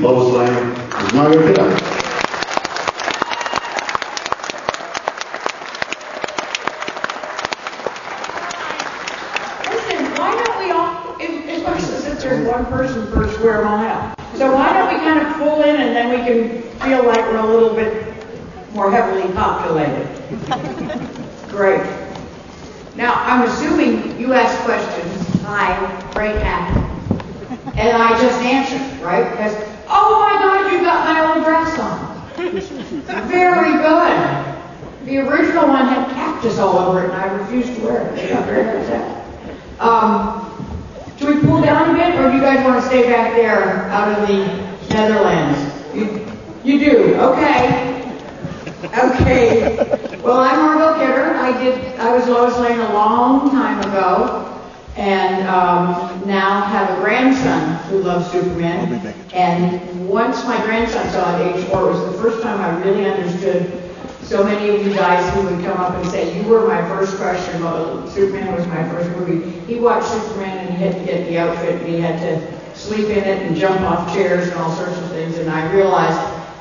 Lois Lane, is Margot Kidder. One person per square mile. So why don't we kind of pull in and then we can feel like we're a little bit more heavily populated. Great. Now, I'm assuming you asked questions. Hi, great hat. And I just answered, right? Because, oh my God, you got my old dress on. Very good. The original one had cactus all over it and I refused to wear it. They got very upset. Should we pull down a bit, or do you guys want to stay back there out of the Netherlands? You do? Okay. Okay. Well, I'm Margot Kidder. I was Lois Lane a long time ago, and now have a grandson who loves Superman. And once my grandson saw it at age 4, it was the first time I really understood so many of you guys who would come up and say, you were my first crush, and Superman was my first movie. He watched Superman and he had to get the outfit and he had to sleep in it and jump off chairs and all sorts of things. And I realized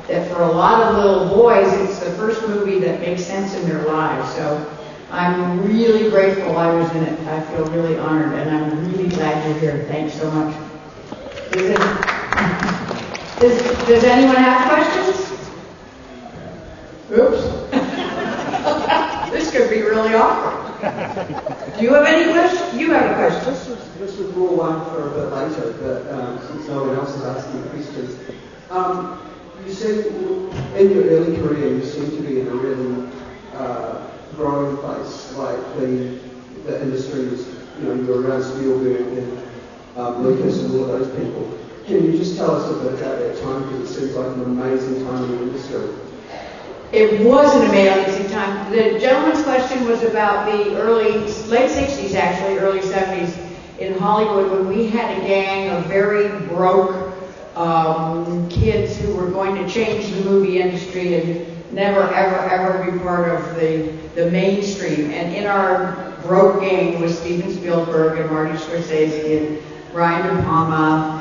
that for a lot of little boys, it's the first movie that makes sense in their lives. So I'm really grateful I was in it. I feel really honored and I'm really glad you're here. Thanks so much. Does anyone have questions? Oops. This could be really awkward. Do you have any questions? You have a question. This was more one for a bit later, but since no one else is asking questions. You seem, in your early career, you seem to be in a really growing place. Like the industry was, you were around Spielberg and Lucas and all of those people. Can you just tell us a bit about that time? Because it seems like an amazing time in the industry. It was an amazing time. The gentleman's question was about the late 60s actually, early 70s in Hollywood when we had a gang of very broke kids who were going to change the movie industry and never, ever, ever be part of the mainstream. And in our broke gang was Steven Spielberg and Marty Scorsese and Brian De Palma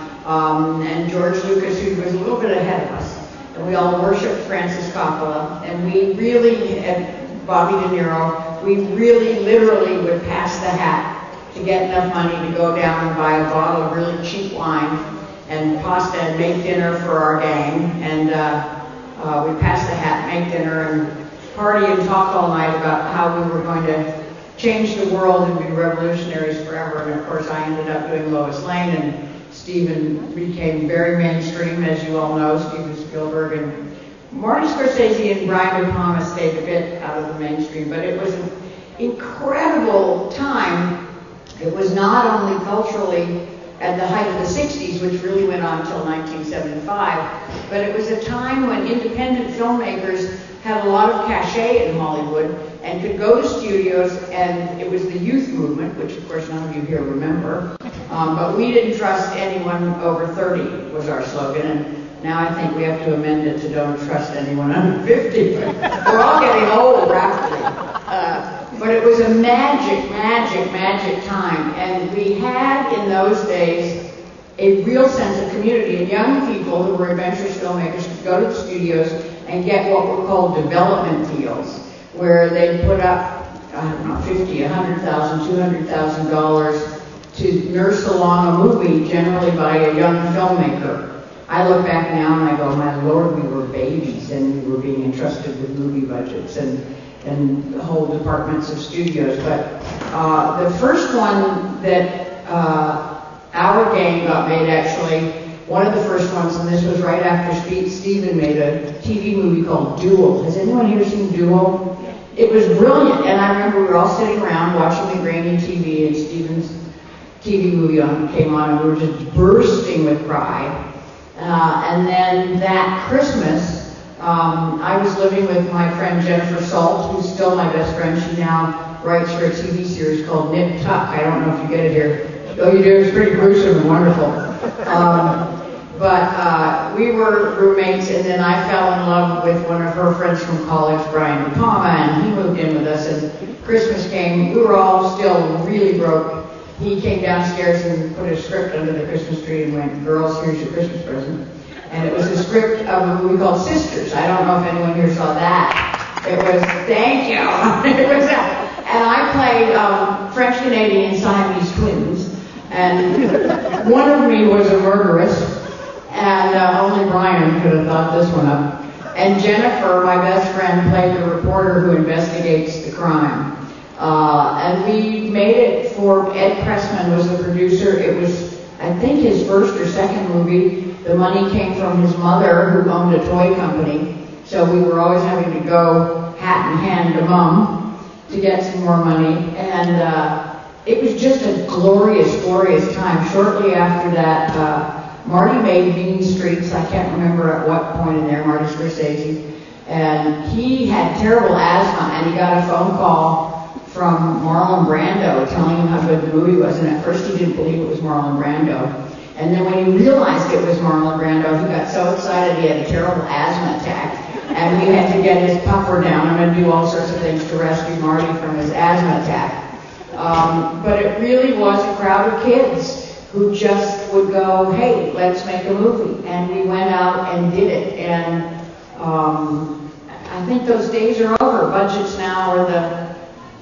and George Lucas, who was a little bit ahead of us. And we all worshiped Francis Coppola, and we really, and Bobby De Niro, we really literally would pass the hat to get enough money to go down and buy a bottle of really cheap wine and pasta and make dinner for our gang. And we'd pass the hat, make dinner, and party and talk all night about how we were going to change the world and be revolutionaries forever. And of course, I ended up doing Lois Lane, and Steven became very mainstream, as you all know, Steven Spielberg, and Marty Scorsese and Brian De Palma stayed a bit out of the mainstream, but it was an incredible time. It was not only culturally at the height of the 60s, which really went on until 1975, but it was a time when independent filmmakers had a lot of cachet in Hollywood and could go to studios, and it was the youth movement, which of course none of you here remember, but we didn't trust anyone over 30 was our slogan, and now I think we have to amend it to don't trust anyone under 50. We're all getting old rapidly. But it was a magic time, and we had in those days a real sense of community, and young people who were adventurous filmmakers could go to the studios and get what were called development deals, where they'd put up, I don't know, $50,000, $100,000, $200,000 to nurse along a movie, generally by a young filmmaker. I look back now and I go, my Lord, we were babies and we were being entrusted with movie budgets and whole departments of studios. But the first one that our gang got made, actually, one of the first ones, and this was right after Steven made a TV movie called Duel. Has anyone here seen Duel? It was brilliant, and I remember we were all sitting around watching the grainy TV, and Steven's TV movie came on, and we were just bursting with pride. And then that Christmas, I was living with my friend Jennifer Salt, who's still my best friend. She now writes for a TV series called Nip Tuck. I don't know if you get it here. Oh, you do? It's pretty gruesome and wonderful. But we were roommates, and then I fell in love with one of her friends from college, Brian De Palma, and he moved in with us, and Christmas came. We were all still really broke. He came downstairs and put a script under the Christmas tree and went, girls, here's your Christmas present. And it was of a movie called Sisters. I don't know if anyone here saw that. It was, thank you. It was, and I played French-Canadian Siamese twins, and one of me was a murderess, and only Brian could have thought this one up. And Jennifer, my best friend, played the reporter who investigates the crime. And we made it for, Ed Pressman was the producer. It was, I think, his first or second movie. The money came from his mother, who owned a toy company. So we were always having to go hat in hand to Mom to get some more money. And it was just a glorious, glorious time. Shortly after that, Marty made Mean Streets. I can't remember at what point in there, Marty Scorsese. And he had terrible asthma, and he got a phone call from Marlon Brando telling him how good the movie was. And at first he didn't believe it was Marlon Brando. And then when he realized it was Marlon Brando, he got so excited he had a terrible asthma attack. And we had to get his puffer down and do all sorts of things to rescue Marty from his asthma attack. But it really was a crowd of kids who just would go, hey, let's make a movie. And we went out and did it. And I think those days are over. Budgets now are the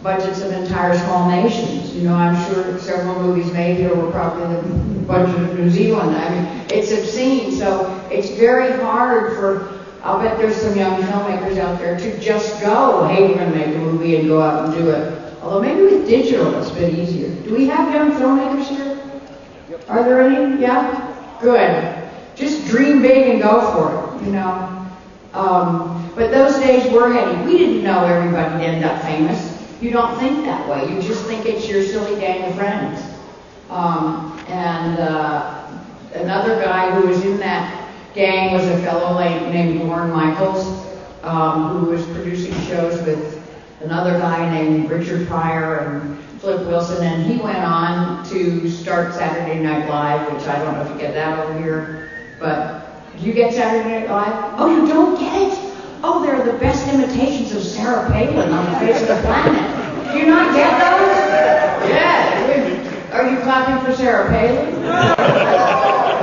budgets of entire small nations. You know, I'm sure several movies made here were probably the budget of New Zealand. I mean, it's obscene. So it's very hard for, I'll bet there's some young filmmakers out there to just go, hey, we're going to make a movie and go out and do it. Although maybe with digital it's a bit easier. Do we have young filmmakers here? Yep. Are there any? Yeah? Good. Just dream big and go for it, you know. But those days were heady. We didn't know everybody'd end up famous. You don't think that way. You just think it's your silly gang of friends. Another guy who was in that gang was a fellow named Lorne Michaels, who was producing shows with another guy named Richard Pryor and Flip Wilson, and he went on to start Saturday Night Live, which I don't know if you get that over here, but do you get Saturday Night Live? Oh, you don't get it? Oh, they're the best imitations of Sarah Palin on the face of the planet. Do you not get those? Yeah. Are you clapping for Sarah Palin?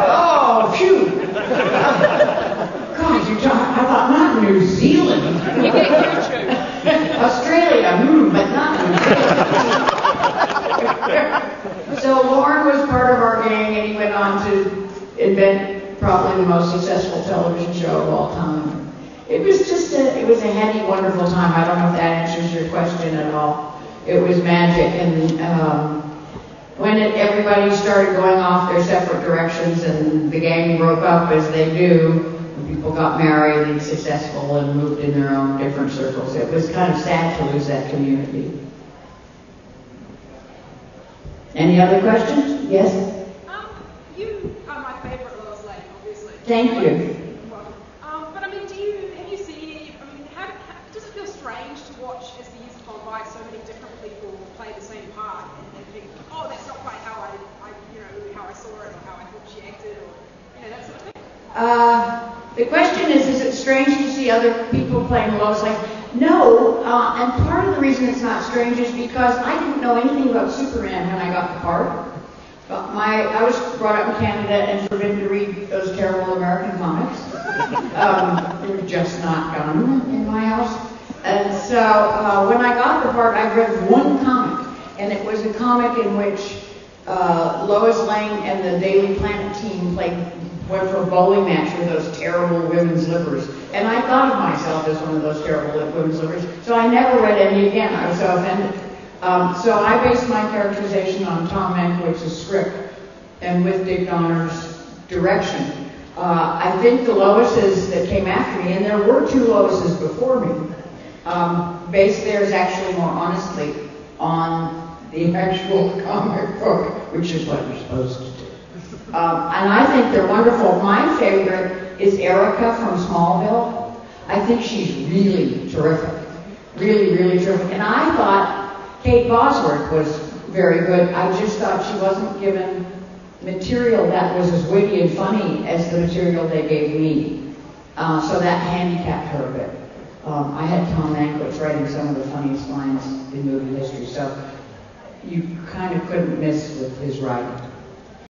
Oh, phew. God, you talk, I thought not New Zealand. You get YouTube. Australia, but not New Zealand. So Lorne was part of our gang, and he went on to invent probably the most successful television show of all time. It was just it was a heady, wonderful time. I don't know if that answers your question at all. It was magic, and when everybody started going off their separate directions and the gang broke up as they do, and people got married and successful and moved in their own different circles, it was kind of sad to lose that community. Any other questions? Yes? You are my favorite Lois Lane, obviously. Thank you. But I mean, have you seen any, I mean, does it feel strange to watch as the years have gone by so many different people play the same part and think, oh, that's not quite how I how I saw it or how I thought she acted or, that sort of thing? The question is it strange to see other people playing Lois Lane? No, and part of the reason it's not strange is because I didn't know anything about Superman when I got the part. I was brought up in Canada and forbidden to read those terrible American comics. They were just not done in my house. And so when I got the part, I read one comic, and it was a comic in which Lois Lane and the Daily Planet team went for a bowling match with those terrible women's livers. And I thought of myself as one of those terrible women's livers, so I never read any again. I was so offended. So I based my characterization on Tom Mankiewicz's script and with Dick Donner's direction. I think the Loises that came after me, and there were two Loises before me, based theirs actually more honestly on the actual comic book, which is what you're supposed to do. And I think they're wonderful. My favorite is Erica from Smallville. I think she's really terrific. Really, really terrific. And I thought Kate Bosworth was very good. I just thought she wasn't given material that was as witty and funny as the material they gave me. So that handicapped her a bit. I had Tom Mankiewicz writing some of the funniest lines in movie history, so you kind of couldn't miss with his writing.